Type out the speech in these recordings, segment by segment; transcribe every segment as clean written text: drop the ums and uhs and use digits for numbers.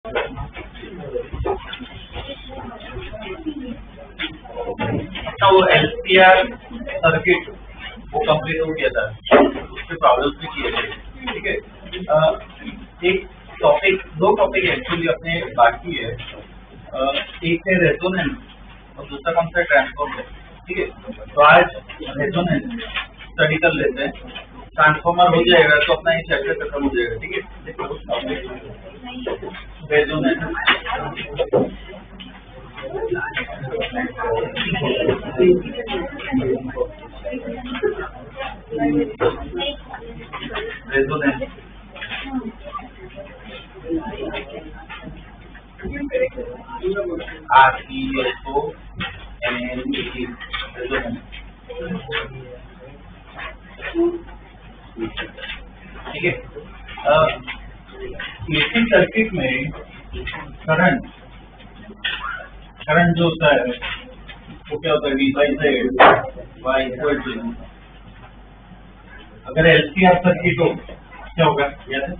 वो LCR circuit वो complete हो गया था, उसके प्रॉब्लम्स भी किए थे। ठीक है, एक टॉपिक, दो टॉपिक एक्चुअली अपने बाकी है। एक है रेजोनेंस और दूसरा कौन सा ट्रांसफॉर्मर। ठीक है, तो आज रेजोनेंस स्टडी कर लेते हैं। ट्रांसफॉर्मर हो जाएगा तो अपना ये चैप्टर खत्म हो जाएगा। ठीक है, रेजोनेंस रेजोनेंस रेजोनेंस। ठीक है, एसी सर्किट में करंट जो होता है वो क्या होता है, V/Z Y = अगर LCR सर्किट हो क्या होगा, याद है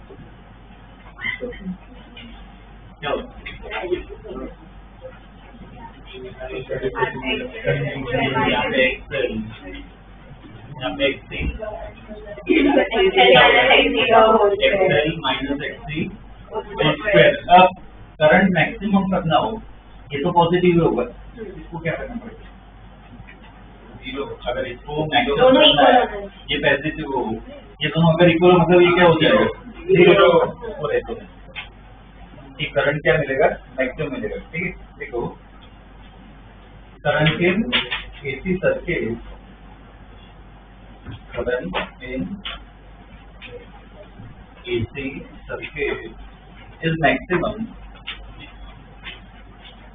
क्या होगा? यहाँ पे XL, यहाँ पे XC, XL minus XC square. अब करंट मैक्सिमम करना हो, ये तो पॉजिटिव होगा, इसको क्या करना पड़ेगा, 0। अगर इसको मैक्सिमम करना है, ये पॉजिटिव हो, ये दोनों अगर इक्वल, मतलब ये क्या हो जाएगा, 0 हो रहता है। ठीक, करंट क्या मिलेगा, मैक्सिमम मिलेगा। ठीक है, देखो current in AC circuit, current in AC circuit is maximum.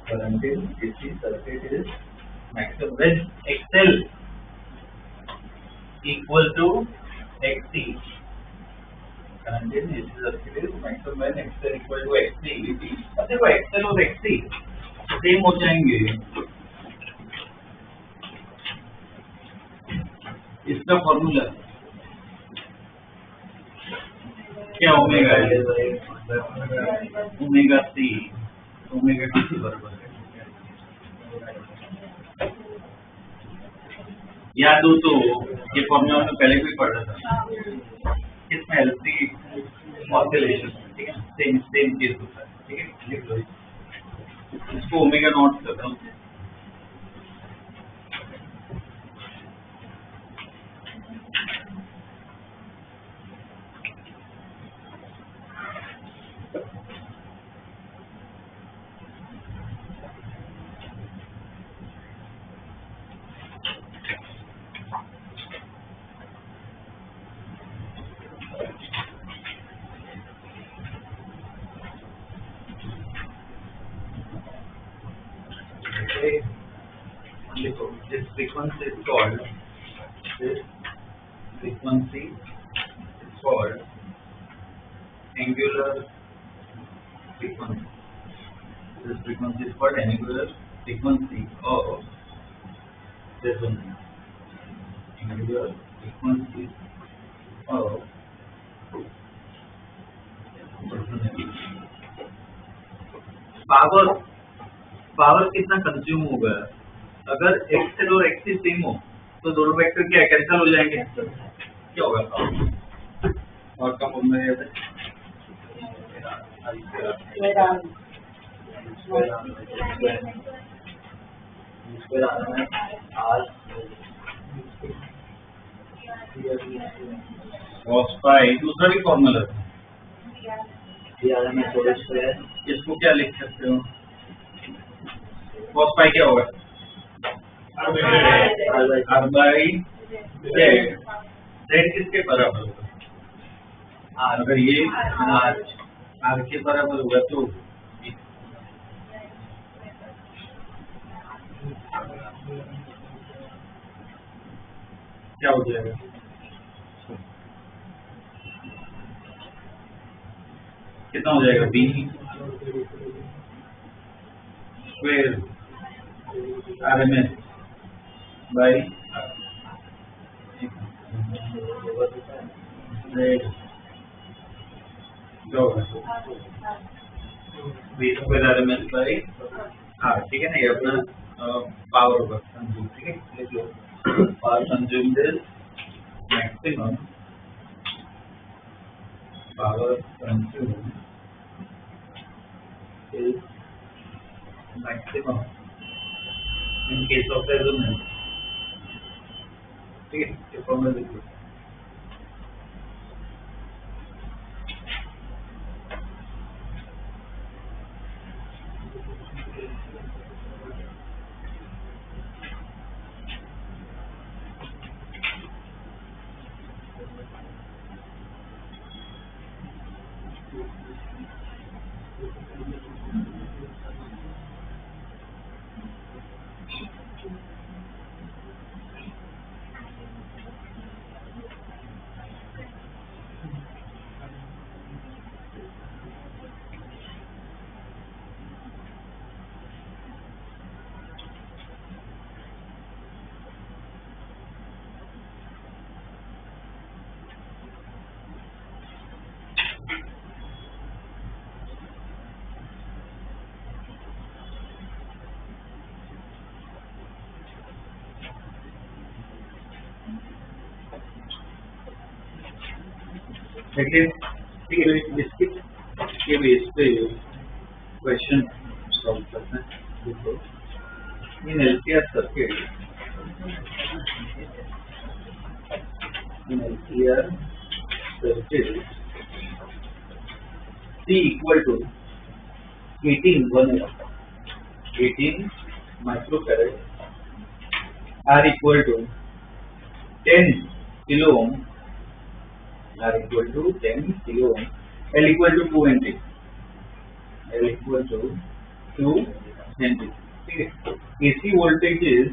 Current in AC circuit is maximum when XL equal to XC. Current in AC circuit is maximum when XL equal to XC. अब देखो XL और XC same हो जाएंगे, इसका formula क्या, omega है, omega C, omega T के बराबर है। याद हो तो ये फॉर्मूला में पहले भी पढ़ा था, इसमें LC ऑसिलेशन। ठीक है, सेम केस होता है। ठीक है, लिख लो इसको, ओमेगा नॉट कर रहा हूँ। This frequency is called angular frequency. This frequency is called angular frequency of resonance. Angular frequency of resonance. Power कितना कंज्यूम होगा, अगर XL और XC सेम हो तो दोनों वेक्टर क्या कैंसिल हो जाएंगे, क्या होगा और का फॉर्मूला है cos पाई। दूसरा भी फॉर्मूला इसको क्या लिख सकते हो, cos पाई क्या होगा, R/Z। Z किसके बराबर होगा, अगर ये R के बराबर होगा तो क्या हो जाएगा, कितना हो जाएगा, B square RMS by Z। V square RMS by R, ठीक है ना, ये अपना पावर होगा कंज्यूम, ठीक है, लिख low power consumed is maximum power consumed is maximum in case of resonance, ठीक है, ये फॉर्मूला लिख लो। देखिए, ठीक है, इसके बेस पे क्वेश्चन सॉल्व करते हैं। देखो, इन LCR circuit, C equal to 18 microfarad, R equal to 10 kilo ohm, R equal to 10 kilo ohm, L equal to 2 Henry, L equal to 2 Henry, ठीक है। AC voltage is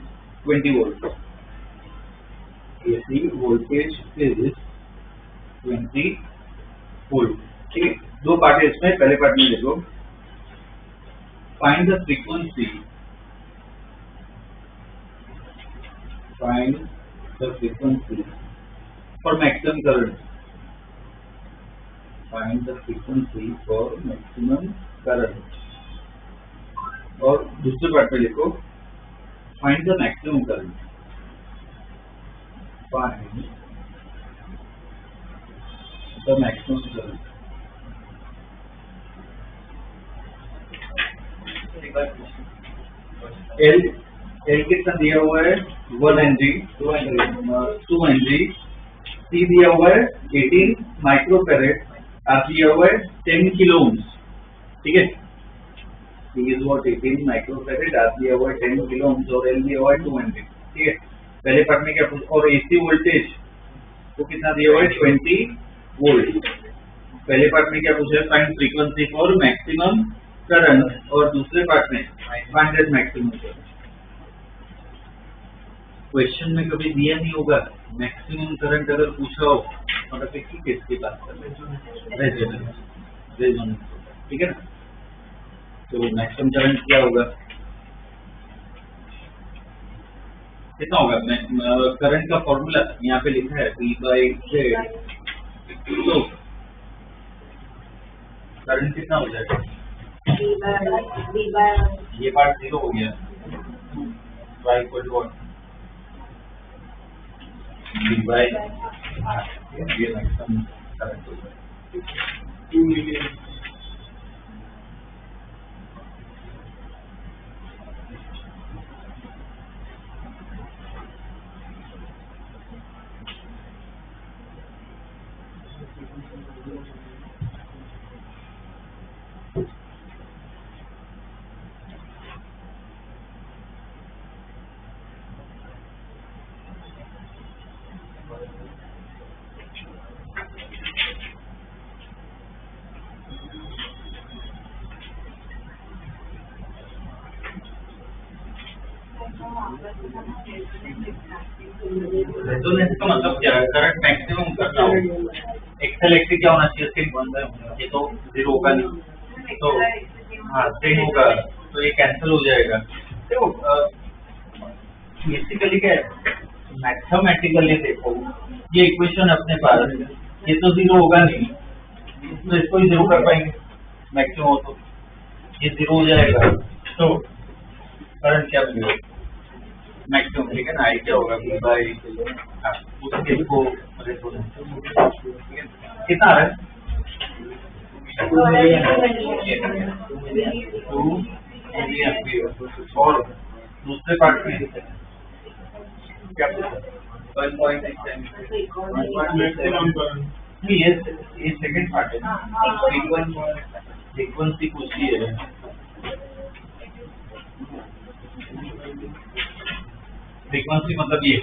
20 volt, AC voltage is 20 volt, ठीक है। दो part है इसमें, पहले part में देखो, find the frequency for maximum current, find the frequency for maximum current, और दूसरे पार्ट में लिखो find the maximum current, find the maximum current। L कितना दिया हुआ है 1 Henry, 2 Henry, C दिया हुआ है 18 माइक्रोफैरेड, R दिया हुआ है 10 किलो ओम्स, ठीक है। C is what 18 microfarad, R दिया हुआ है 10 किलो ओम्स और L दिया हुआ है 2 Henry, ठीक है। पहले पार्ट में क्या पूछा, और AC वोल्टेज वो कितना दिया हुआ है 20 वोल्ट। पहले पार्ट में क्या पूछा है, find frequency for maximum current, और दूसरे पार्ट में find that maximum current. Question में कभी दिया नहीं होगा मैक्सिमम करंट, अगर पूछा हो और किसकी बात कर रहे हैं, रेजोनेंस, ठीक है ना। तो मैक्सिमम करंट क्या होगा, कितना होगा, करंट का फॉर्मूला यहाँ पे लिखा है P/Z, तो करंट कितना हो जाएगा, ये पार्ट 0 हो गया, y इक्वल टू V/R, ये मैक्सिमम करंट होगा। रेजोनेंस का मतलब क्या है, करंट मैक्सिमम करना हो, एक्सेल एक्सी क्या होना चाहिए, स्ट्रिंग 1 बाय, ये तो 0 होगा नहीं, तो हाँ 10 होगा, तो ये कैंसिल हो जाएगा। देखो बेसिकली क्या है, मैथमेटिकली देखो ये इक्वेशन अपने पास, ये तो 0 होगा नहीं, तो इसको ही 0 कर पाएंगे मैक्सिमम हो तो, ये 0 हो जाएगा तो करंट क्या मिलेगा मैक्सिमम, ठीक है ना। आई क्या होगा V बाई उसके को कितना आ रहा है 2 मिलियन। और दूसरे पार्ट में क्या 1.6 नहीं, ये सेकंड पार्ट है। फ्रीक्वेंसी पूछी है, फ्रीक्वेंसी मतलब ये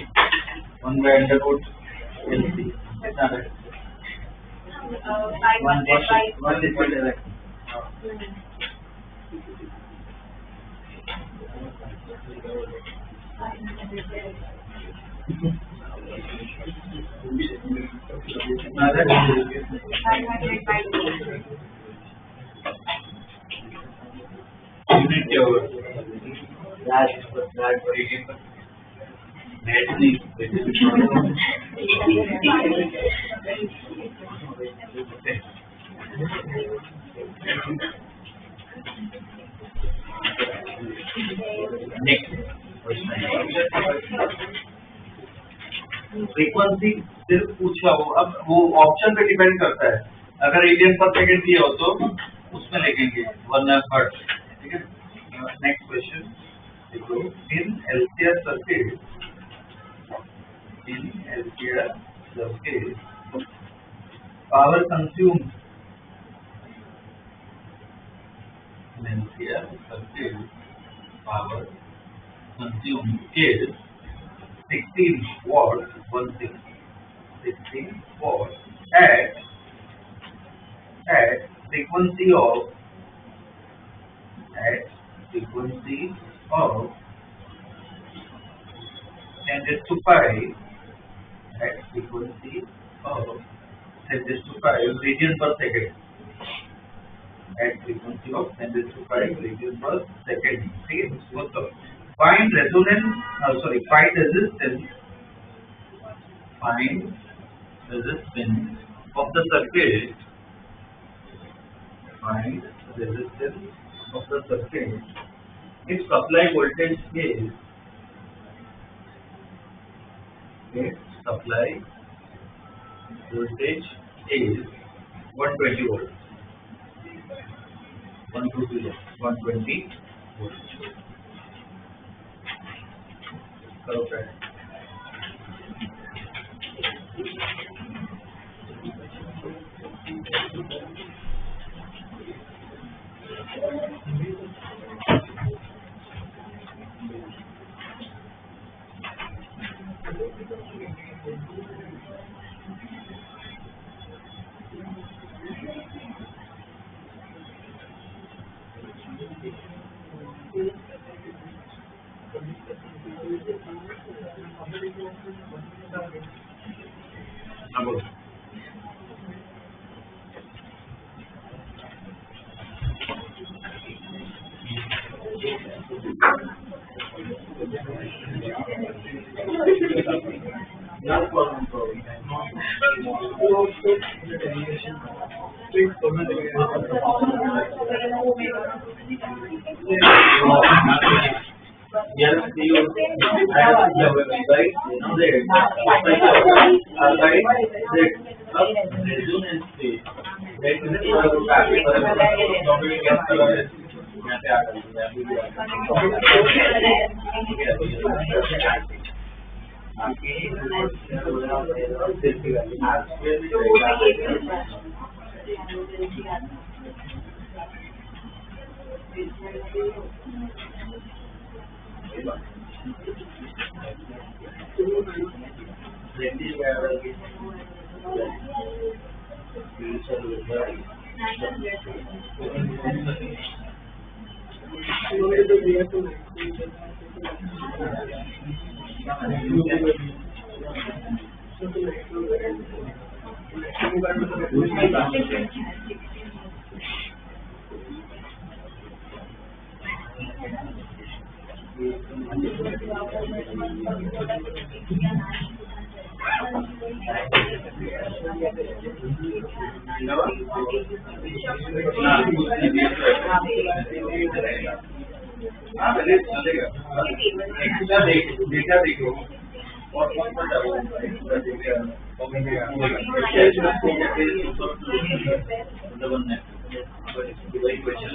1/√LC कितना है 1/11। यूनिट क्या होगा नेट नहीं फ्रीक्वेंसी सिर्फ पूछा वो, अब वो ऑप्शन पे डिपेंड करता है। अगर रेडियन पर सेकंड दिया हो तो उसमें लिखेंगे वरना हर्ट, ठीक है। नेक्स्ट क्वेश्चन देखो, इन LCR circuit power consume power consumed is 16 watts, 16 watts at frequency of 10⁵, at frequency of 10⁵ radian per second, at frequency of 10⁵ radian per second. ठीक है, मतलब find resistance of the circuit. Find resistance of the circuit if supply voltage is 120 volts. 120 volts. Okay. हाँ पहले चलेगा extra data देखो और कौन सा चाहो वही क्वेश्चन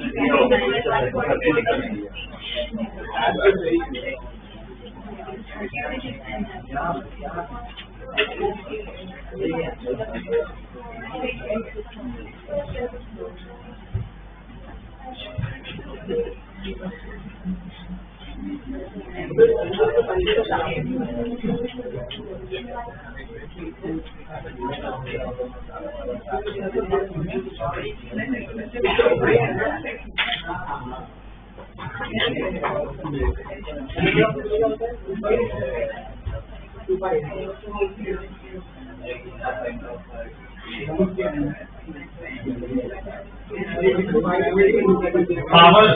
पावर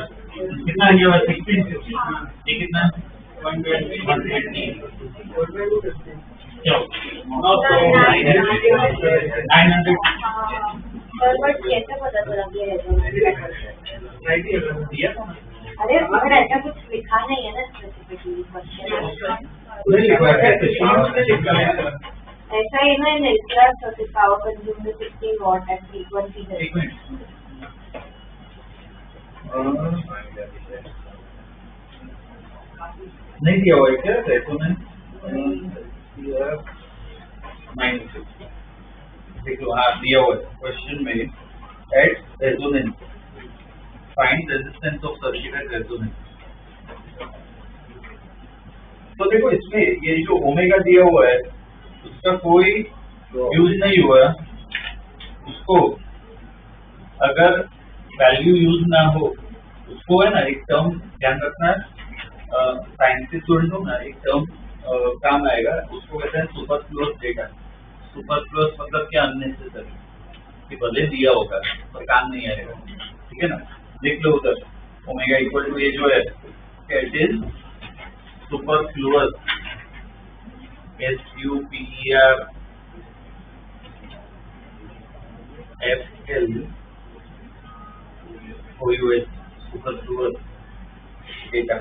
कितना ये 16 ये कितना 120 900 कैसे पता चला अरे मगर ऐसा कुछ लिखा नहीं है ना स्पेसिफिकली क्वेश्चन ऐसा ही ना in electron circuit power consumed 16 watt at frequency नहीं दिया हुआ है क्या रेजोनेंस देखो हाँ दिया हुआ है क्वेश्चन में at resonance find resistance of circuit at resonance. तो देखो इसमें ये जो ओमेगा दिया हुआ है उसका कोई यूज नहीं हुआ, उसको अगर वैल्यू यूज ना हो उसको है ना एक टर्म ध्यान रखना है, साइंस से स्टूडेंट हो ना एक टर्म काम आएगा, उसको कहते हैं सुपरफ्लुअस डेटा। सुपरफ्लुअस मतलब क्या, अननेसेसरी, कि भले दिया होगा पर काम नहीं आएगा, ठीक है ना। देख लो उधर ओमेगा इक्वल टू ये जो है it is superfluous SUPER FL OUS superfluous data.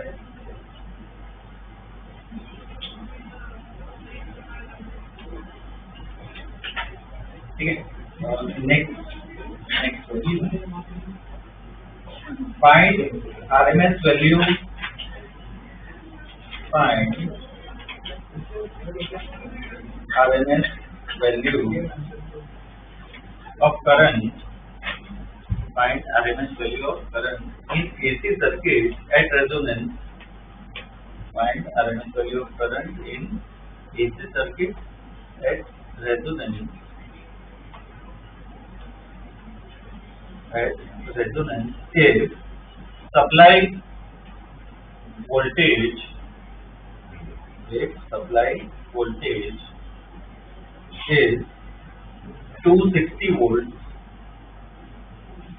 ठीक है, next find RMS value, find RMS value of current, find RMS value of current in AC circuit at resonance, find RMS value of current in AC circuit at resonance, at resonance if supply voltage, if supply voltage is 260 volts,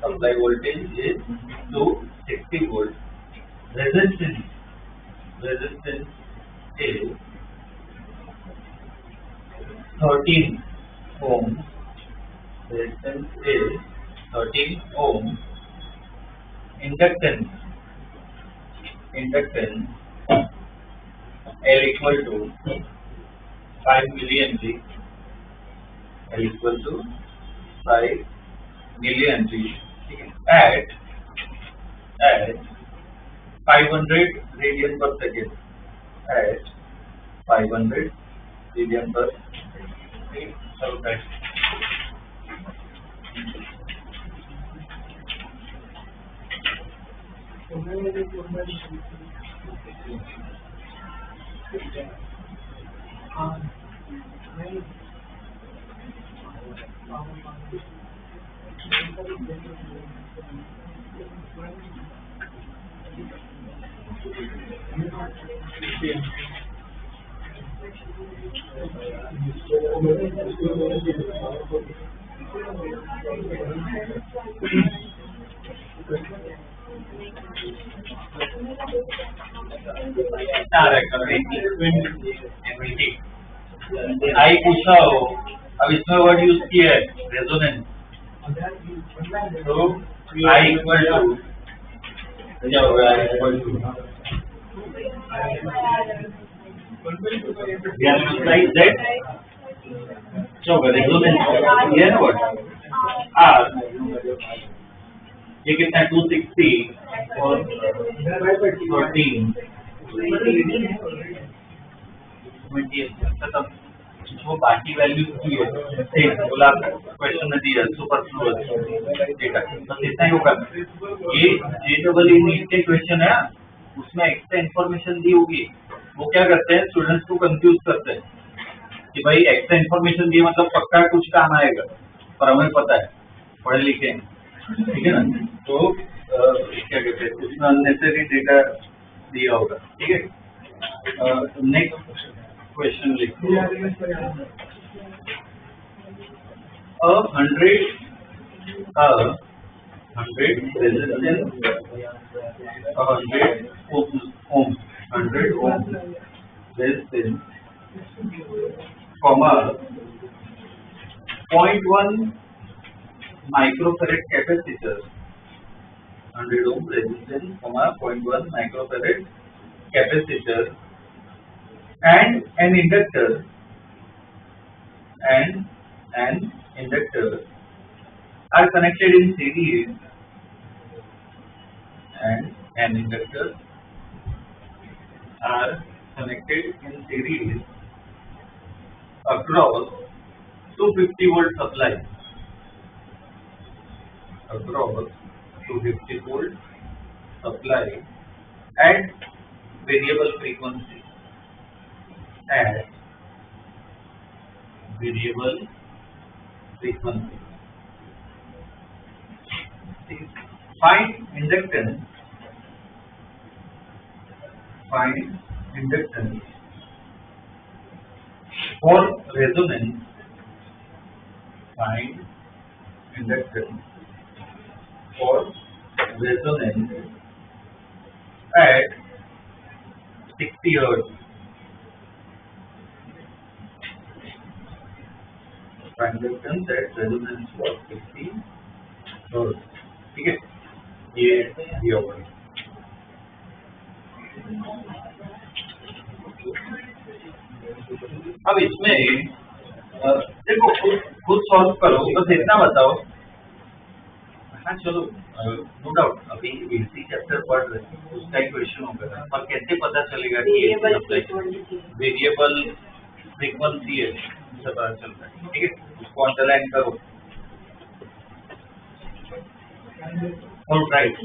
supply voltage is 260 volts, resistance is 13 ohms, resistance is 13 ohms, inductance L equal to 5 millihenry, L equal to 5 millihenry at 500 radian per second, at 500 radian per second. आई पूछा हो, अब इसमें word use किया है resonance, तो I equal to क्या होगा, I equal to that क्या होगा, रेजोनेंस ये है ना वर्ड आर, ये कितना है 260 और 13 खत्म। वो बाकी वैल्यू की है सेम, बोला क्वेश्चन में दिया सुपरफ्लुअस डेटा, बस इतना ही होगा। ये JEE नीट के क्वेश्चन है, उसमें एक्स्ट्रा इन्फॉर्मेशन दी होगी, वो क्या करते हैं स्टूडेंट्स को कंफ्यूज करते हैं कि भाई एक्स्ट्रा इन्फॉर्मेशन दिए मतलब पक्का कुछ काम आएगा, पर हमें पता है पढ़े लिखे हैं, ठीक है ना, तो क्या कहते हैं उसमें अननेसेसरी डेटा दिया होगा, ठीक है। नेक्स्ट क्वेश्चन लिखो, 100 resistance, 100 ohm resistance, comma 0.1 microfarad capacitor, 100 ohm resistance, comma 0.1 microfarad capacitor, and an inductor are connected in series, and an inductor are connected in series across 250 volt supply, across 250 volt supply at variable frequency, at variable frequency. Find inductance for resonance, find inductance for resonance at 60 Hz. Find inductance at resonance for 60 Hz, ठीक है, ये दिया हुआ है। अब इसमें देखो खुद सॉल्व करो, बस इतना बताओ। हाँ चलो नो डाउट अभी AC चैप्टर पढ़ रहे हैं, उसका ही क्वेश्चन होगा, पर कैसे पता चलेगा कि वेरिएबल फ्रीक्वेंसी है, उससे पता चलता है, ठीक है, उसको अंडरलाइन करो। ऑलराइट,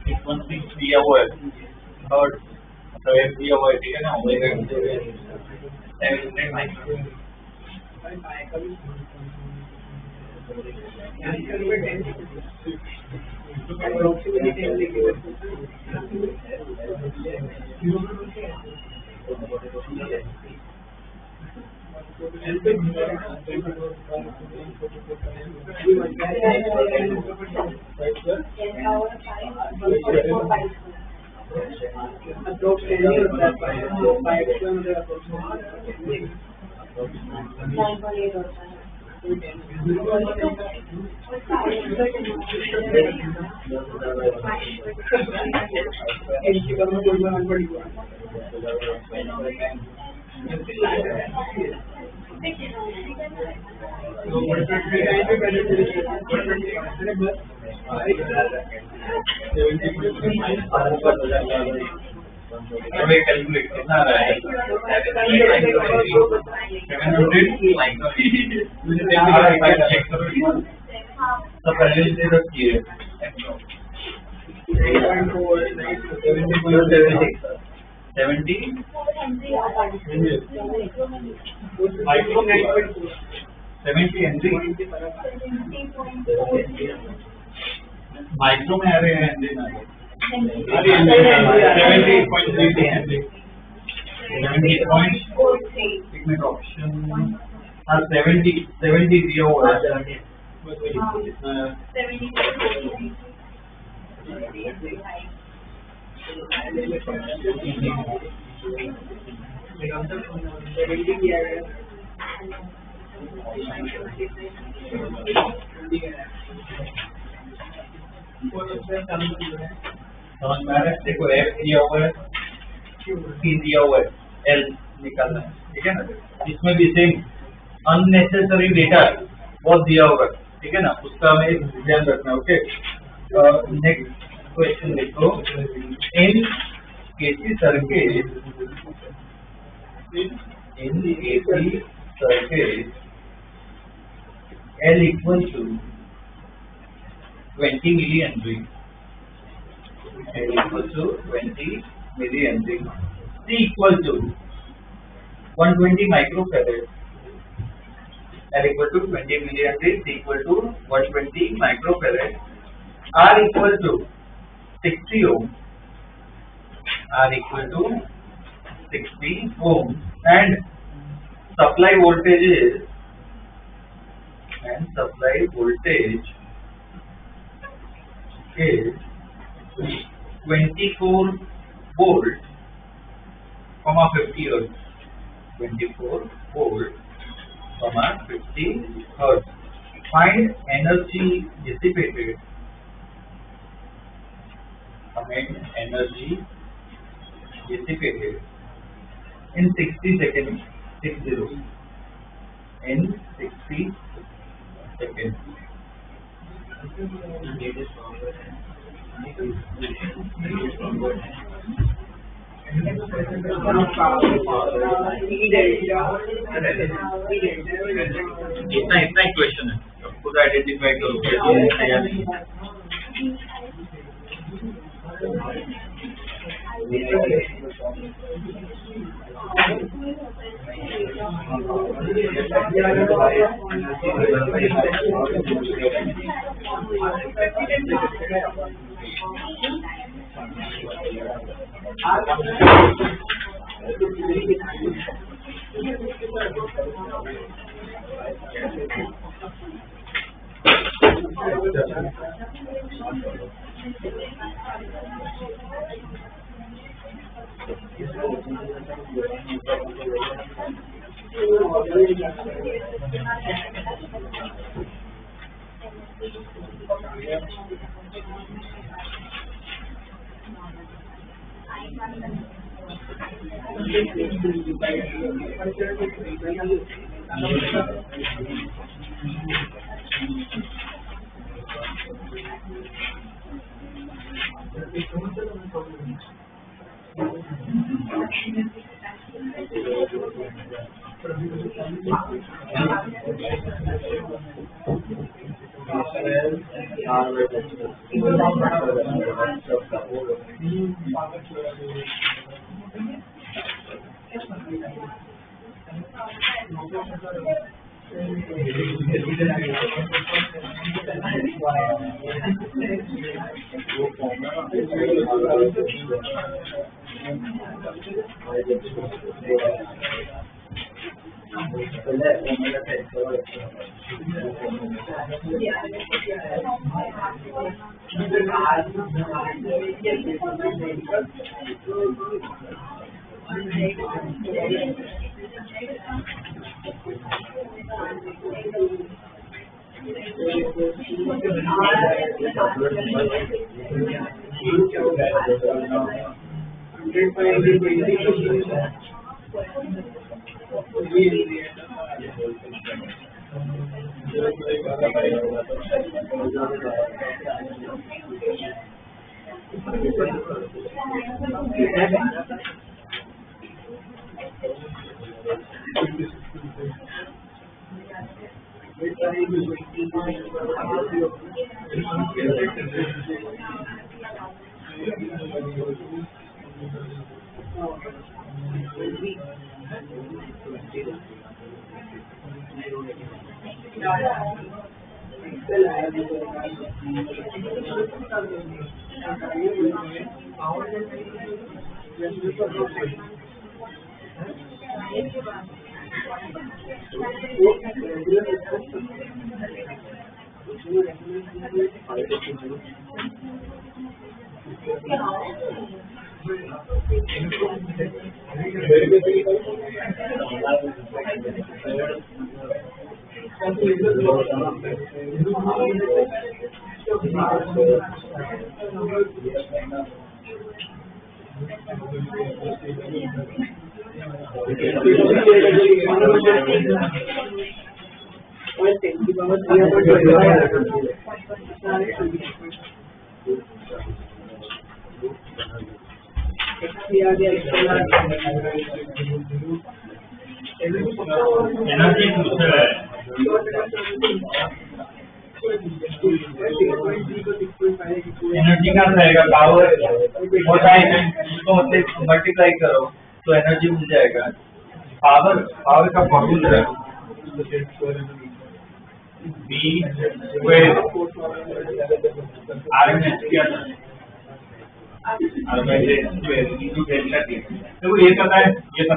फ्रीक्वेंसी दिया हुआ है थर्ड, मतलब एक दिया हुआ है, ठीक है ना, ओमेगा 700 माइक्रो। हमें कैलकुलेट कितना आ रहा है 700 चेक करो तो पहले से रखिए 70 माइक्रो में आ रहे हैं 70 ऑप्शन 70 दिया हुआ है समझ में आ रहा है? देखो F दिया हुआ है, P दिया हुआ है, L निकालना है, ठीक है ना? इसमें भी सेम अननेसेसरी डेटा बहुत दिया होगा, ठीक है ना? उसका हमें ध्यान रखना है, ओके? नेक्स्ट क्वेश्चन देखो, इन AC circuit, L equal to 20 millihenry. L equal to 20 millihenry. C equal to 120 microfarad. L equal to 20 millihenry. C equal to 120 microfarad. R equal to 60 ohm. R equal to 60 ohm. And supply voltage is 24 volt, 50 hertz. 24 volt, 50 hertz. Find energy dissipated. In 60 seconds. 60. In 60 seconds. इतना question है, खुद identify करो या नहीं। Energy दूसरा है energy का रहेगा पावर होता है इसको मतलब मल्टीप्लाई करो तो एनर्जी मिल जाएगा। पावर का फॉर्मूला है बी स्क्वायर आरएमएस क्या था RMS square into delta T. देखो ये पता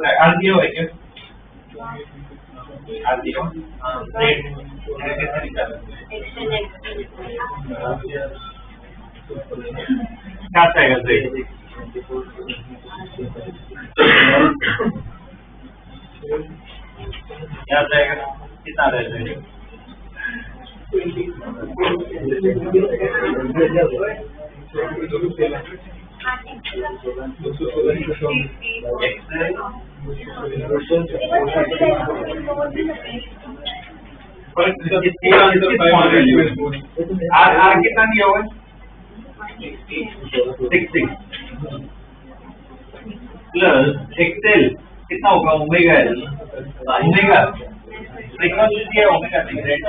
है आर दिया है क्या आर दिया रेट कैसे निकालना क्या चाहिए रेट क्या जाएगा कितना रह जाएगा आर कितना दिया हुआ है 6 प्लस एक्सेल कितना होगा ओमेगा एल ओमेगा फ्रीक्वेंसी दिया ओमेगा टी रेट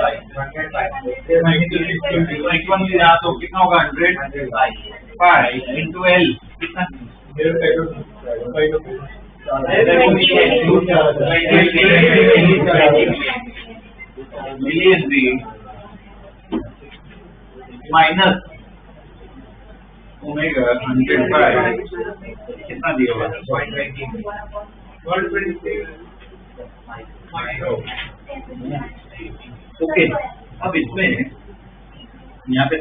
फ्रीक्वेंसी यहाँ तो कितना होगा 100 इंटू एल कितना मिलियन बी माइनस ओमेगा 100 कितना दिया हुआ 120 ओके। अब इसमें यहाँ पे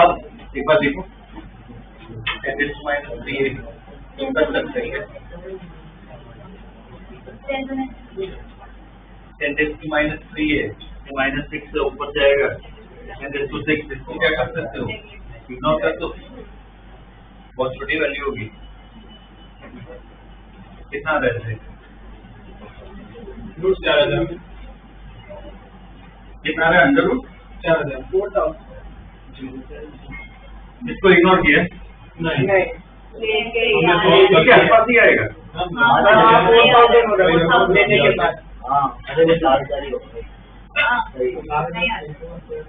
अब एक बार देखो -3 कर सकते हैं 10⁻³ है -6 से ऊपर जाएगा 10⁻⁶ इसको क्या कर सकते हो इग्नोर कर दो बहुत छोटी वैल्यू होगी कितना रहते कितना रहा √4000 इसको इग्नोर किया नहीं इसके आसपास ही आएगा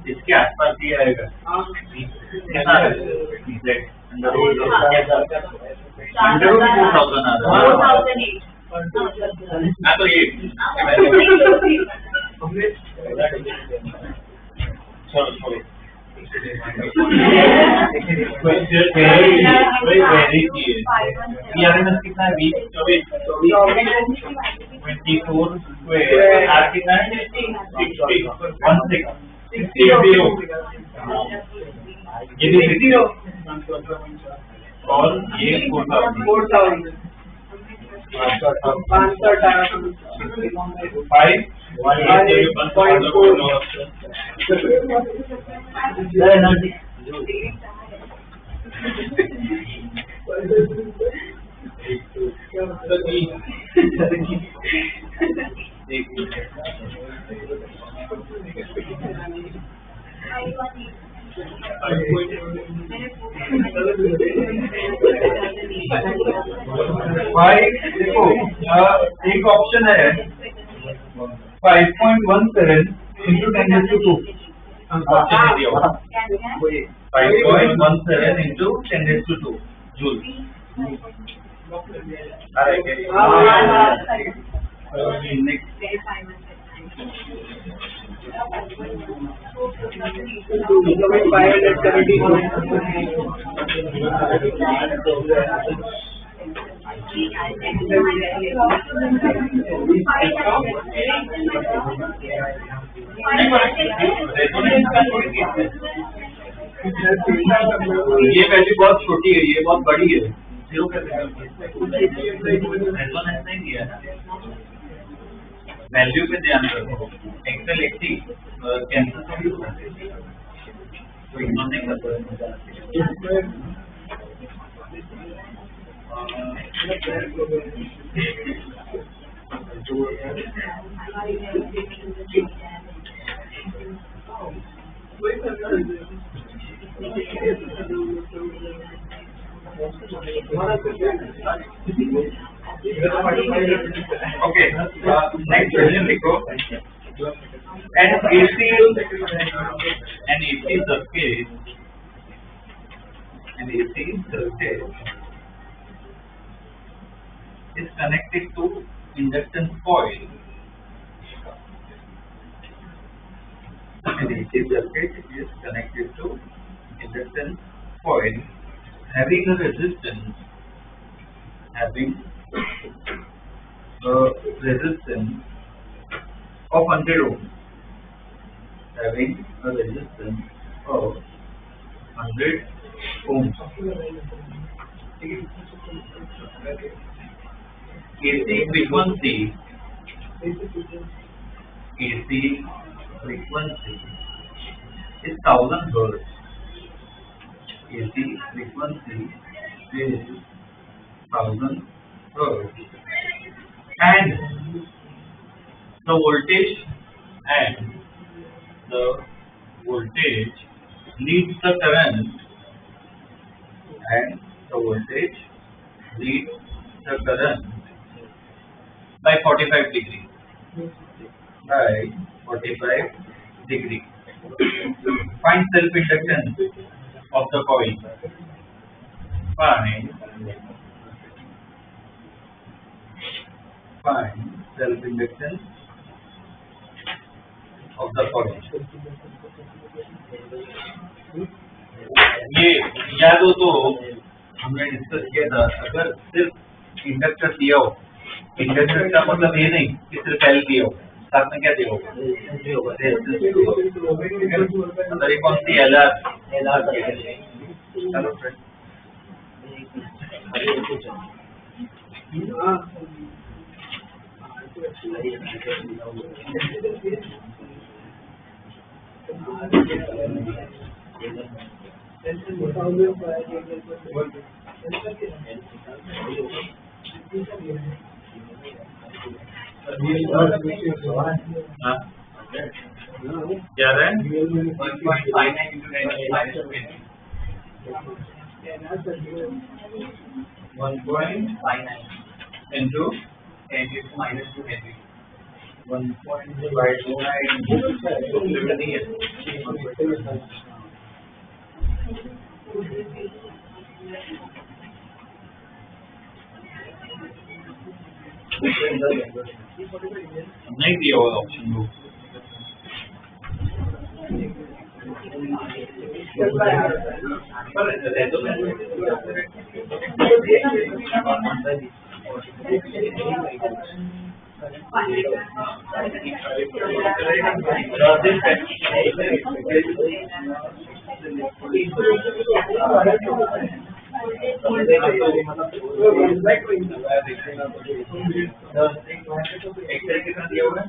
इसके आसपास ही आएगा हाँ तो ये छोड़ो कितना है 24 स्क्वायर आर कितना है 60 ये भी 60 और ये 4000 देखो एक ऑप्शन है 5.17 into 10⁻². ऑप्शन है दिया हुआ 5.17 into 10⁻². जूल ये वैल्यू बहुत छोटी है, ये बहुत बड़ी है, 0 नहीं दिया है, वैल्यू पे ध्यान रखो। एक्सेल 80 कैंसिल तो इग्नोर नहीं करता। Okay, next question लिखो। An AC circuit is connected to inductance coil. An AC circuit is connected to inductance coil having a resistance of 100 ohms. Having a resistance of 100 ohms. AC frequency is 1000 Hz. AC frequency is 1000 Hz. And the voltage leads the current by 45 degrees. Find self-inductance of the coil. Find self-inductance of the coil. ये याद हो तो हमने discuss किया था, अगर सिर्फ inductor दिया हो, इंडक्टर का मतलब ये नहीं कि सिर्फ एल दिया हो, साथ में क्या दिया होगा, अगर ये कौन सी एल आर चलो फ्रेंड क्या है 1.59 into 10⁻² Henry. 1.59 नहीं दिया हुआ ऑप्शन दो एक्सेल कितना दिया हुआ है?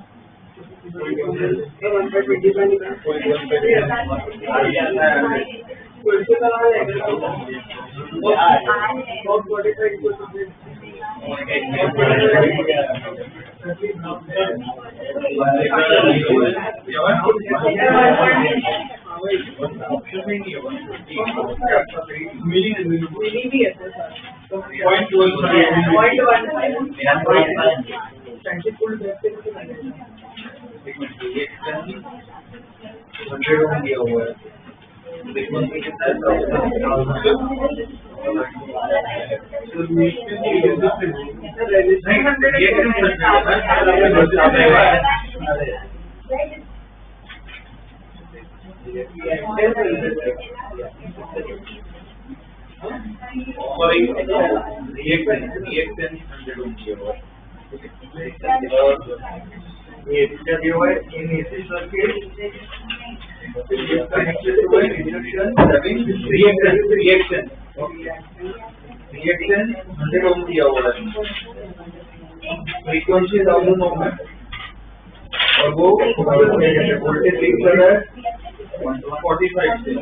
रिएक्शन 100 ओम दिया हुआ है, फ्रीक्वेंसी 1000 ओम है और वो वोल्टेज लिख कर रहा है 145 से।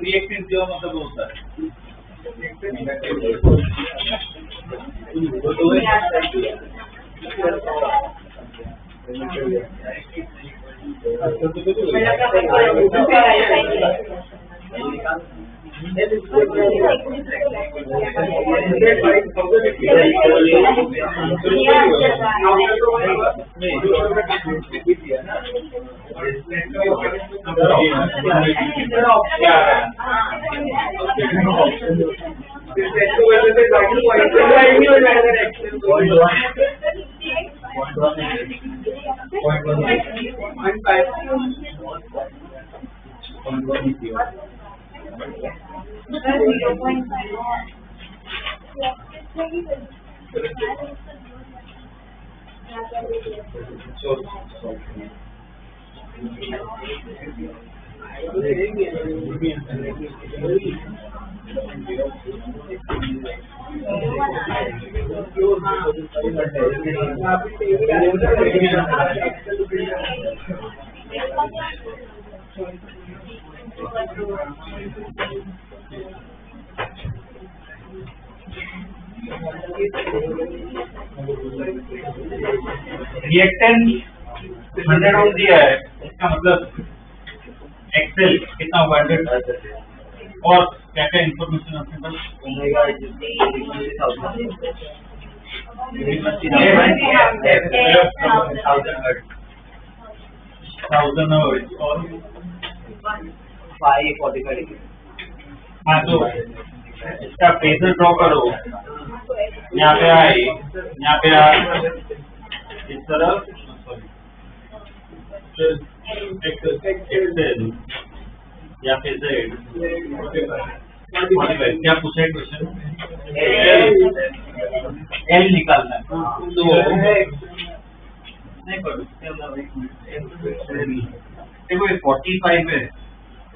रिएक्शन जो मतलब होता है रिएक्टेंस 100 ओम दिया है, इसका मतलब एक्सेल कितना हुआ 100 और क्या क्या इन्फॉर्मेशन आपके पास? ओमेगा 1000 हर्ट्ज और 545 डिग्री। हाँ, तो इसका फेजर ड्रॉ करो, यहाँ पे आए, यहाँ पे आ इस तरफ एक्सेल या फिर जेड क्या पूछा है क्वेश्चन? एल निकालना है तो देखो 45 है,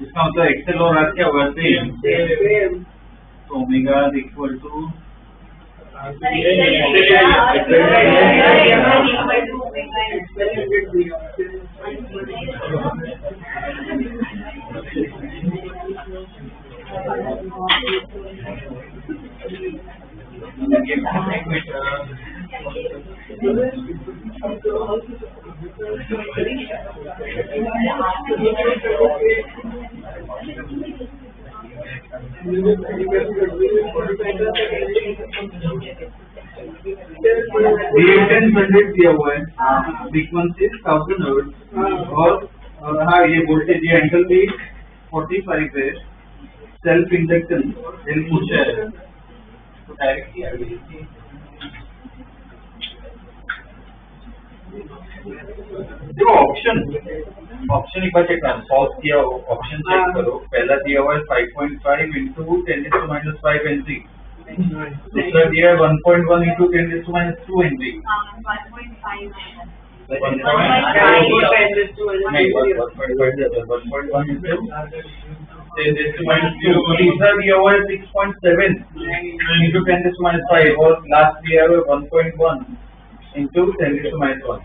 इसका मतलब एक्सेल और आर क्या होगा सेम, तो ओमेगा इक्वल टू रिएक्टेंस 100 दिया हुआ है, फ्रीक्वेंसी 1000 हर्ट्ज, और हाँ ये वोल्टेज, ये एंगल 45 है, सेल्फ इंडक्टेंस दिल पूछा है तो डायरेक्टली आ गई। देखो ऑप्शन एक बार चेक करो, सॉल्व किया हो ऑप्शन चेक करो। पहला दिया हुआ है 5.5 into 10⁻5 Henry, दूसरा दिया है 1.1 into 10⁻2 Henry। तीसरा दिया हुआ है 6.7 into 10⁻5 और लास्ट दिया हुआ है 1.1 into 10⁻1।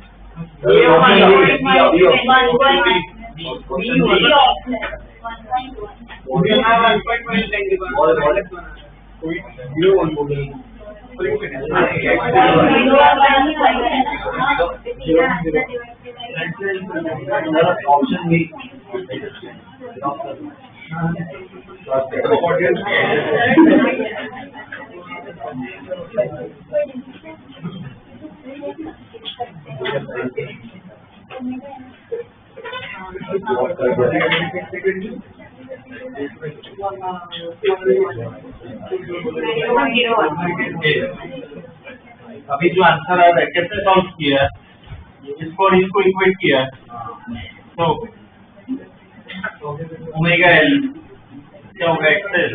अभी जो आंसर आ रहा है कैसे सॉल्व किया, इसको और इसको इक्वेट किया, तो ओमेगा एल क्या होगा, XL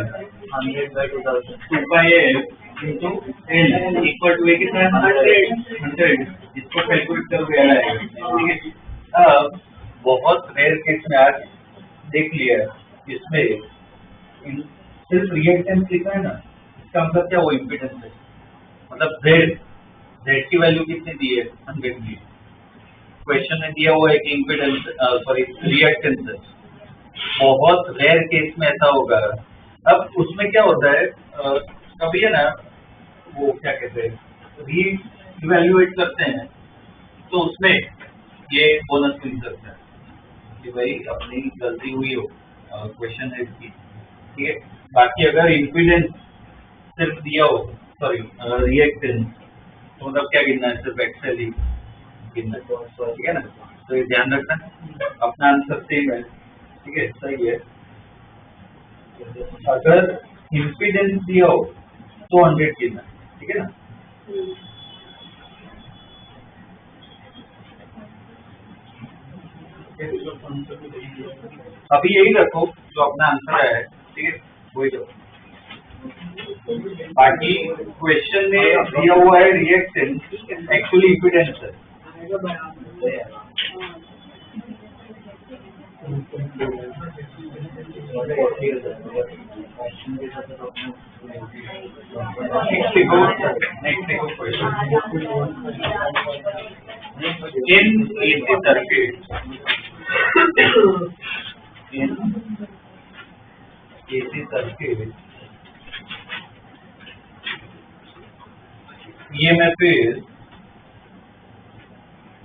2πf into L equal to कितना है 100। इसको कैलकुलेट करके आएगा, ठीक है। अब बहुत रेयर केस में आज देख लिया, इसमें सिर्फ रिएक्टेंस लिखा है ना, इसका मतलब क्या, वो इम्पीडेंस है, मतलब Z की वैल्यू कितनी दी है 100 दी। क्वेश्चन में दिया हुआ है कि इम्पीडेंस सॉरी रिएक्टेंस है, बहुत रेयर केस में ऐसा होगा। अब उसमें क्या होता है, कभी है ना वो क्या कहते हैं री इवेल्युएट करते हैं, तो उसमें ये बोनस मिल सकता है कि भाई अपनी गलती हुई हो क्वेश्चन है इसकी, ठीक है। बाकी अगर इम्पीडेंस सिर्फ दिया हो, सॉरी रिएक्टेंस, तो मतलब क्या गिनना है, सिर्फ एक्सेल ही गिनना है, ठीक है ना। तो ये ध्यान रखना, अपना आंसर सेम है, ठीक है, सही है। अगर इम्पीडेंस दिया हो तो 100 गिनना, ठीक है ना। अभी यही रखो जो अपना आंसर है, ठीक है, वही रखो। बाकी क्वेश्चन में दिया हुआ है रिएक्टेंस, एक्चुअली इम्पीडेंस है। Next question.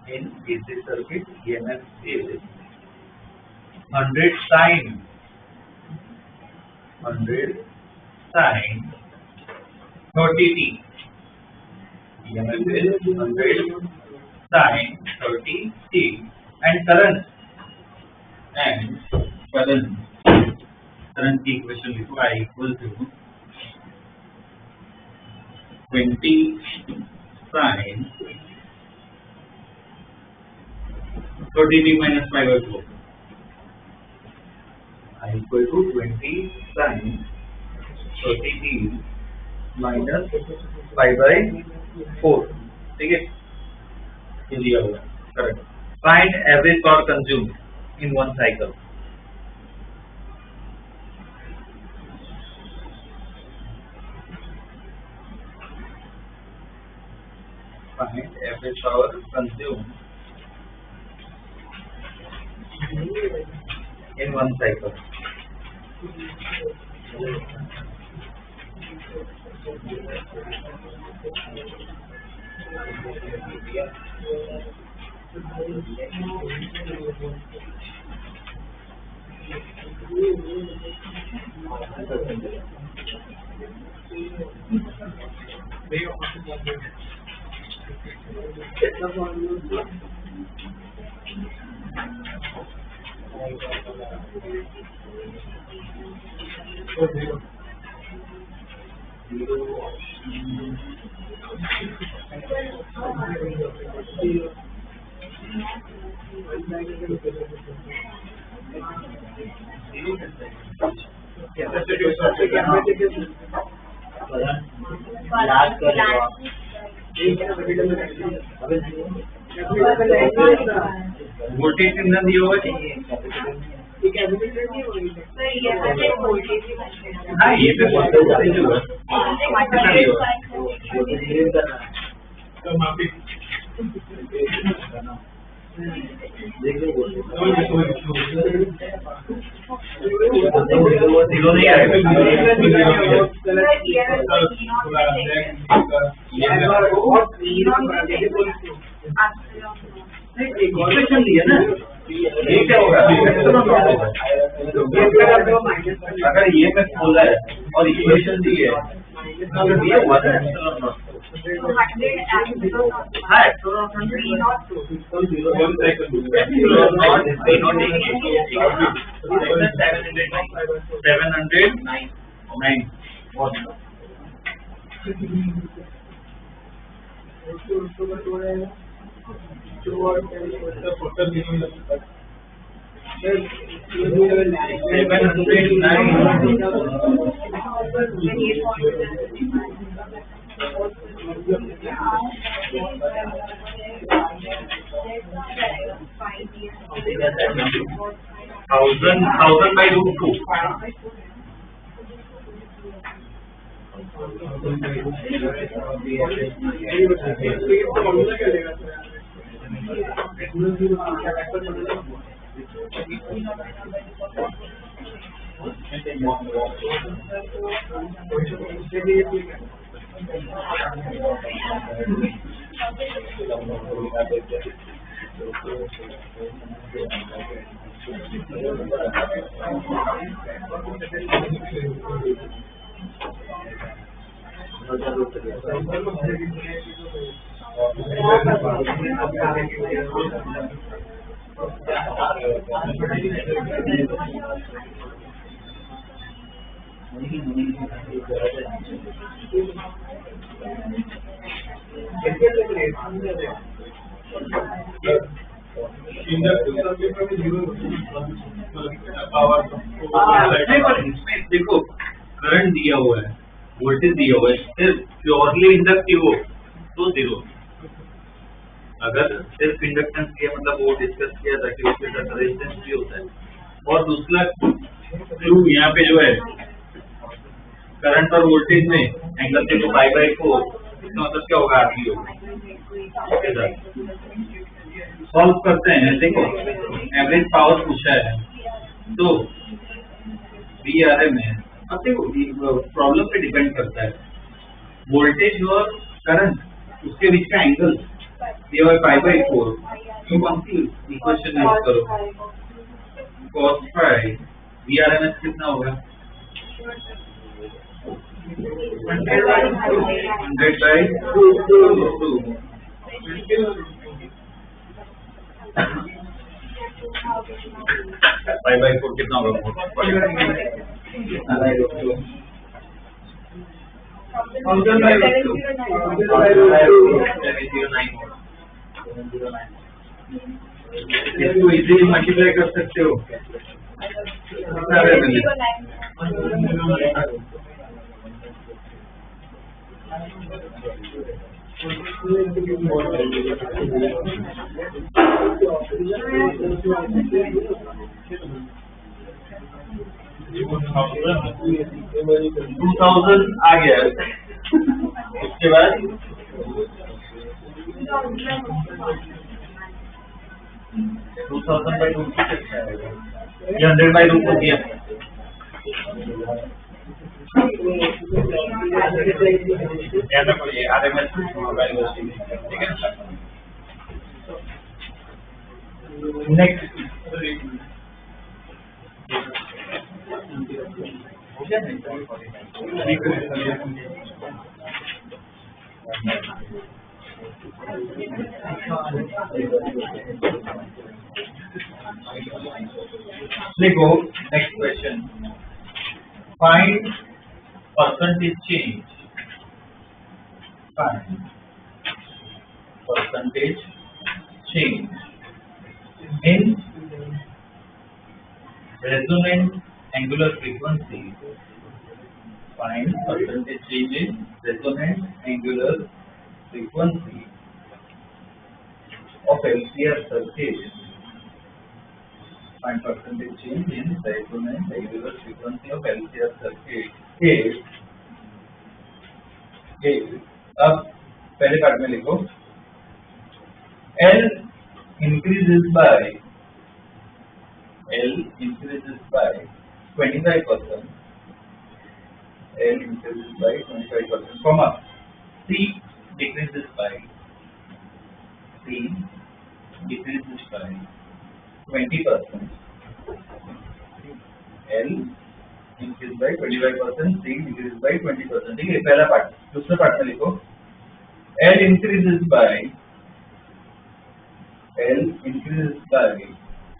In AC circuit, EMF is 100 sin 30t. EMF is 100 sin 30t and current की इक्वेशन लिखो, I equal to 20 sin 30t minus 5/4. I equal to 20 sin 30t minus 5/4, ठीक है, ये दिया हुआ है, correct. Find average power consume in one cycle. Find average power consumed in one cycle. Voltage कितना दिया होगा जी? हाँ ये पे वोल्टेज होगा कितना दिया होगा? जीरो नहीं आएगा। इक्वेशन दिया ना, ये क्या होगा? अगर ये में खोला है और इक्वेशन दी है तो ये हुआ ना एप्सिलॉन नॉट। हाँ एप्सिलॉन नॉट थाउजेंड बाई √2 देखो करंट दिया हुआ है, वोल्टेज दिया हुआ है, सिर्फ प्योरली इंडक्टिव हो तो जीरो। अगर सिर्फ इंडक्टेंस किया मतलब वो डिस्कस किया था कि उसके साथ रेजिस्टेंस भी होता है। और दूसरा क्यू यहाँ पे जो है करंट और वोल्टेज में एंगल देखो π/4, इसका मतलब क्या होगा? RB होगा। ओके सर, सॉल्व करते हैं। देखो एवरेज पावर पूछा है तो VRM है। अब देखो प्रॉब्लम पे डिपेंड करता है, वोल्टेज और करंट उसके बीच का एंगल ये है π/4। तो कौन सी इक्वेशन यूज करो? cos π VRMS कितना होगा? 100/2। π/4 कितना होगा? 709। इसको इजीली मल्टीप्लाई कर सकते हो। कितना रेवेन्यू? 2000 आ गया। उसके बाद 2000/2 कितना आएगा? ये 100/2 दिया। याद रखो ये RMS वैल्यू ठीक है। नेक्स्ट हो गया नहीं? देखो next question, find percentage change, find percentage change in resonant angular frequency. Find percentage change in resonant angular frequency of LCR circuit. Find percentage change in resonant angular frequency of LCR circuit. अब पहले part में लिखो, L increases by 25%. L increases by 25%, comma C decreases by 20%. L increases by 25%, C decreases by 20%. ठीक है, पहला part. दूसरा part में लिखो, L increases by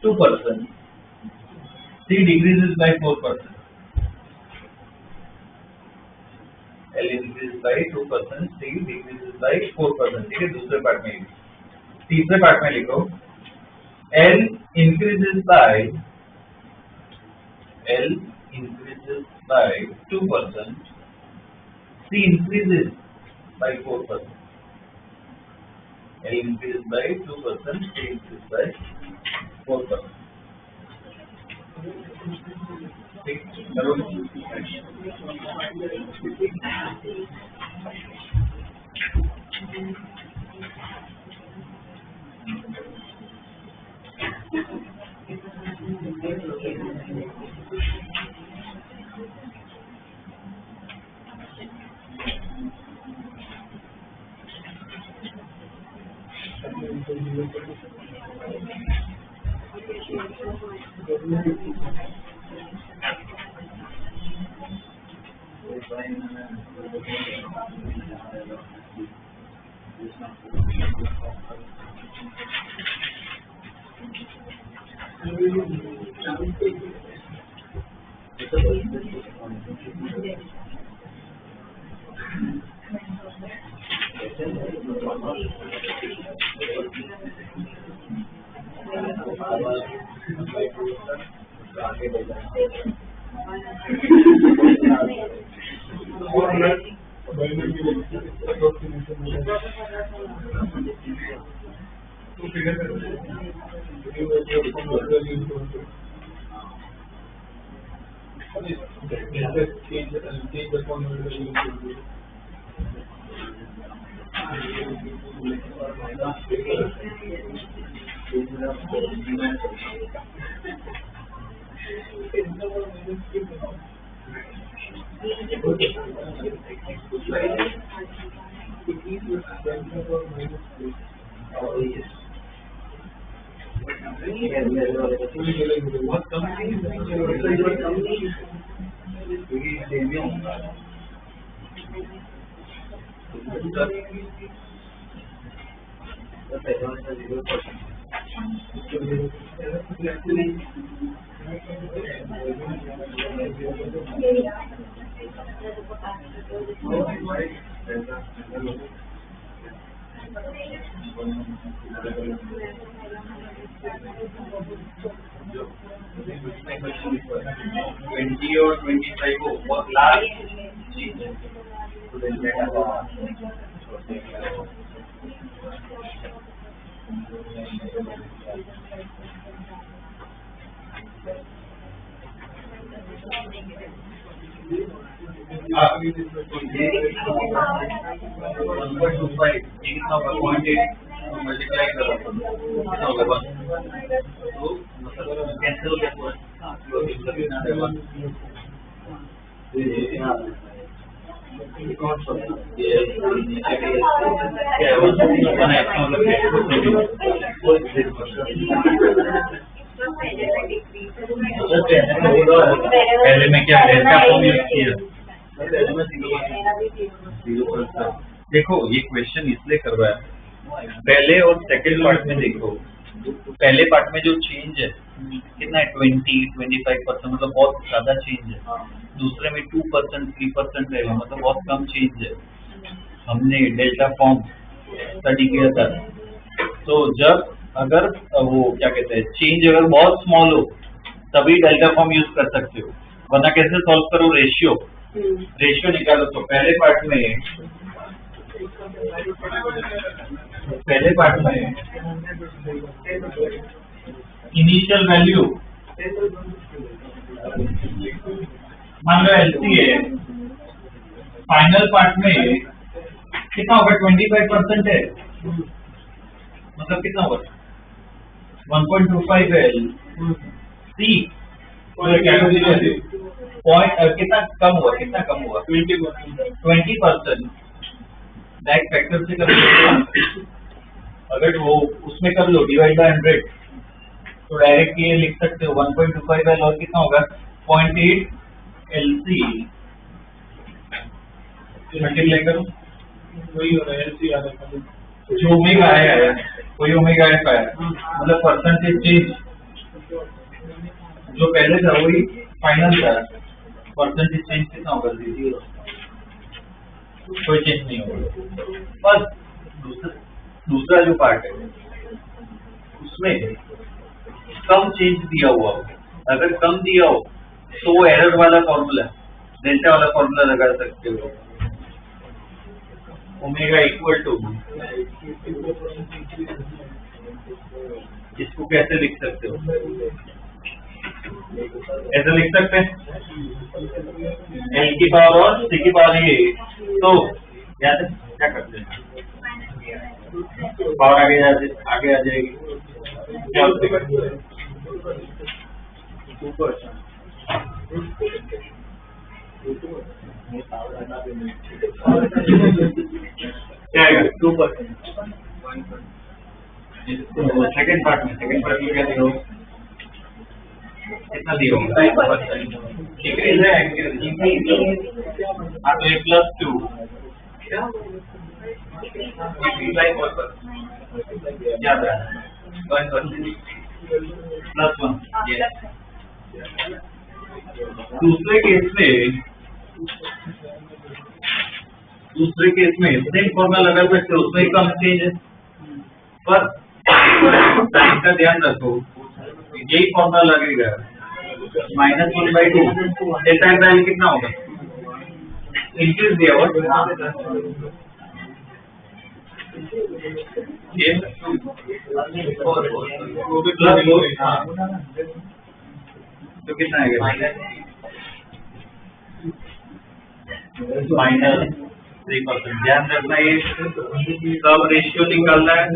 2%, C decreases by 4%. L increases by 2%, C decreases by 4%. ठीक है, दूसरे पार्ट में. तीसरे पार्ट में लिखो, L increases by 2%, C increases by 4%. L increases by 2%, C increases by 4%. ठीक, और 25 को बहुत लार्ज चीज है, तो मल्टीप्लाई करो तो कैंसिल हो गया पहले में क्या किया। देखो ये क्वेश्चन इसलिए करवाया, पहले और सेकंड पार्ट में देखो पहले पार्ट में जो चेंज है कितना है 20-25%, मतलब बहुत ज्यादा चेंज है। दूसरे में 2% 3% है, मतलब बहुत कम चेंज है। हमने डेल्टा फॉर्म स्टडी किया था। तो जब अगर वो क्या कहते हैं चेंज अगर बहुत स्मॉल हो तभी डेल्टा फॉर्म यूज कर सकते हो, वरना कैसे सॉल्व करो? रेशियो निकालो। तो पहले पार्ट में इनिशियल वैल्यू मान लो एलसी है, फाइनल पार्ट में कितना होगा? 25% है, मतलब कितना होगा? 1.25 है। सी पॉइंट कितना कम हुआ? 20%। डायरेक्ट फैक्टर से कर लो, अगर वो उसमें कर लो डिवाइड बाय 100, तो डायरेक्ट ये लिख सकते हो 1.25 एल और कितना होगा? 0.8 एलसी मल्टीप्लाई करो, वही हो रहा है एलसी आ रहा है, जो ओमेगा आया वही ओमेगा एफ आया, मतलब परसेंटेज चेंज जो पहले था वही फाइनल था। परसेंटेज चेंज कितना होगा? 0, कोई चेंज नहीं होगा। बस दूसरा जो पार्ट है उसमें कम चेंज दिया हुआ हो, अगर कम दिया हो तो एरर वाला फॉर्मूला, डेल्टा वाला फॉर्मूला लगा सकते हो। ओमेगा इक्वल टू, इसको कैसे लिख सकते हो? ऐसे लिख सकते हैं एल की पावर और सी की पावर ये, तो याद है क्या करते हैं? पावर आगे आ जाएगी, क्या होते क्या आएगा? 2%। सेकेंड पार्ट में क्या दिया होगा? कितना दिया होगा? डिक्रीज है हाँ, तो ये +2 याद है +1। दूसरे केस में सेम फॉर्मूला लगा सकते हो, उसमें कम चेंज है, पर टाइम का ध्यान रखो, यही फॉर्मूला लगेगा -1/2 डेल्टा वैल्यू कितना होगा? इंक्रीज दिया हुआ ये तो कितना आएगा? -3%। ध्यान रखना ये सब रेशियो निकालना है।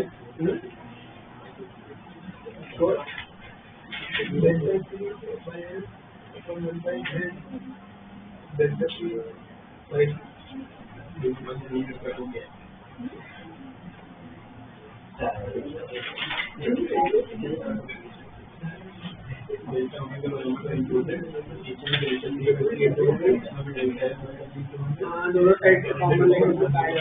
दोनों साइड के कॉमन लेकर बताया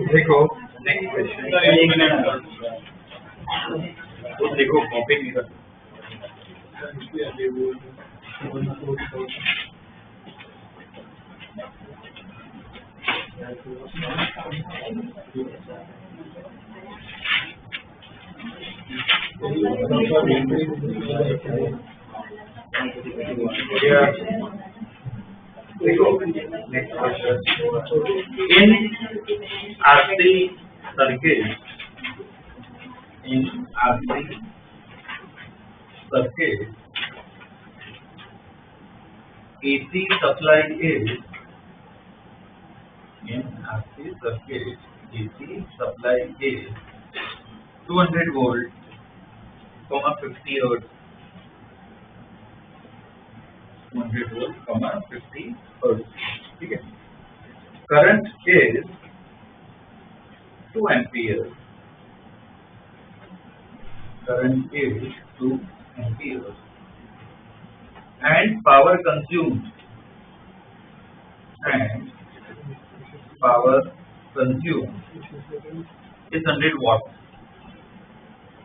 देखो नेक्स्ट क्वेश्चन, तो देखो कॉपी नहीं कर देखो next question, in RC circuit, AC supply is in RC circuit AC supply is 200 volt, 50 hertz. 200 volt, 50 hertz. ठीक है. Current is 2 ampere. Current is 2 ampere. And power consumed is 100 watts.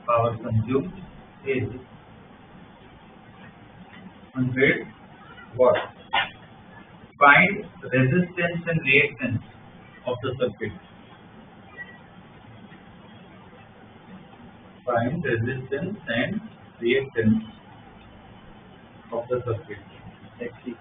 Power consumed is 100 watts. Find resistance and reactance of the circuit. Find resistance and reactance of the circuit. XC.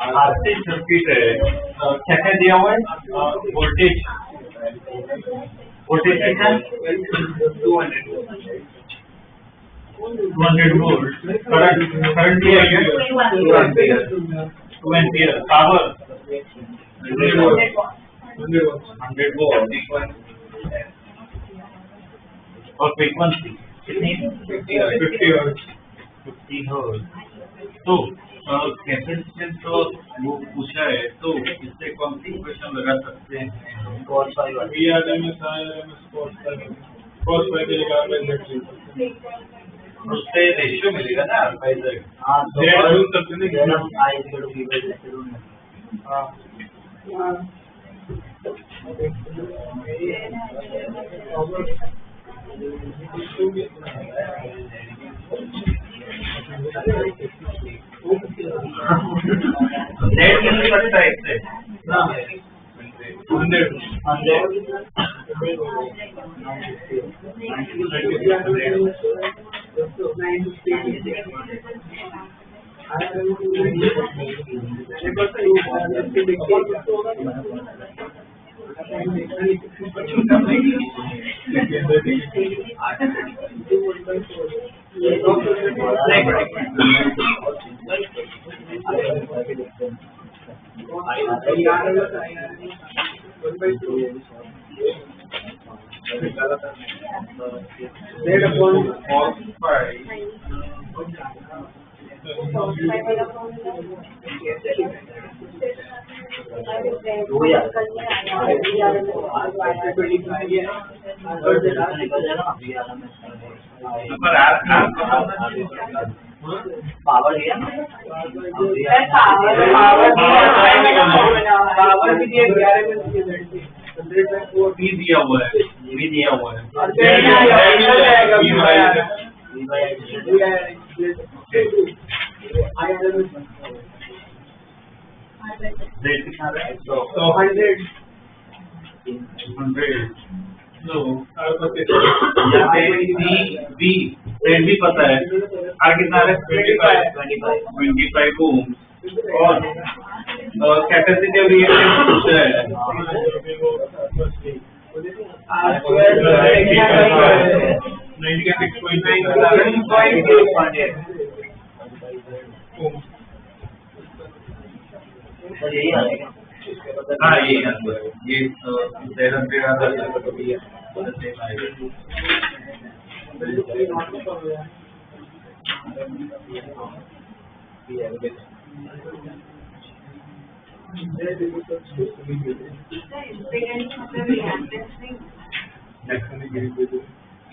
RC circuit है, क्या क्या दिया हुआ है? Voltage कितना? 200 volt. Current दिया है 2 ampere. Power 100 volt और फ्रीक्वेंसी कितनी? 50 हर्ट्ज। तो कैपेसिटेंस तो वो पूछा है, तो इससे कौन सी इक्वेशन लगा सकते हैं? उससे रेशियो मिलेगा ना अल्फा इजेड। हाँ तो नेट मिल सकता है इससे पावर दिया भी दिया हुआ है, भी दिया हुआ है। रेट कितना है? 100 यहाँ पे बी रेट भी पता है, आर कितना है? 25 ओम और कैपेसिटी ऑफ रिएक्टेंस है 96.9 यही आएगा। हाँ ये आंसर है, ये 700 आधा तो भी है सेम आएगा।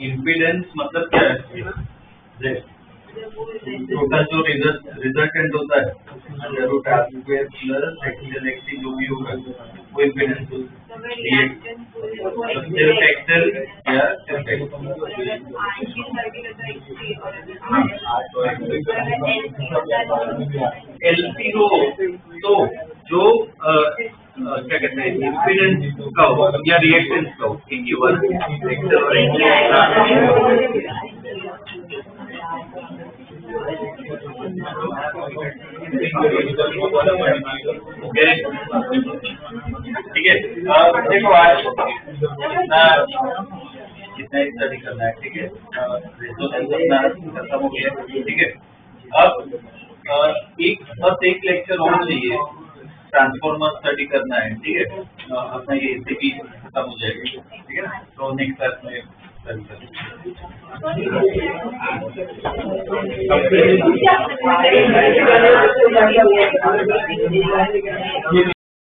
इम्पीडेंस मतलब क्या है? टोटल जो रिजल्टेंट होता है root R square plus XL XT जो भी होगा वो इम्पीडेंस सिर्फ एक्सएल या सिर्फ एलसी हो तो जो क्या कहते हैं इम्पीडेंस का हो या रिएक्टेंस का हो इनकी वर्क एक्सएल और ठीक है। देखो आज कितना स्टडी करना है, ठीक है। खत्म हो गया, ठीक है। अब बस एक लेक्चर और चाहिए, ट्रांसफॉर्मर स्टडी करना है, ठीक है। अपना ये भी खत्म हो जाएगा, ठीक है ना। तो नेक्स्ट क्लास में स्टडी करेंगे।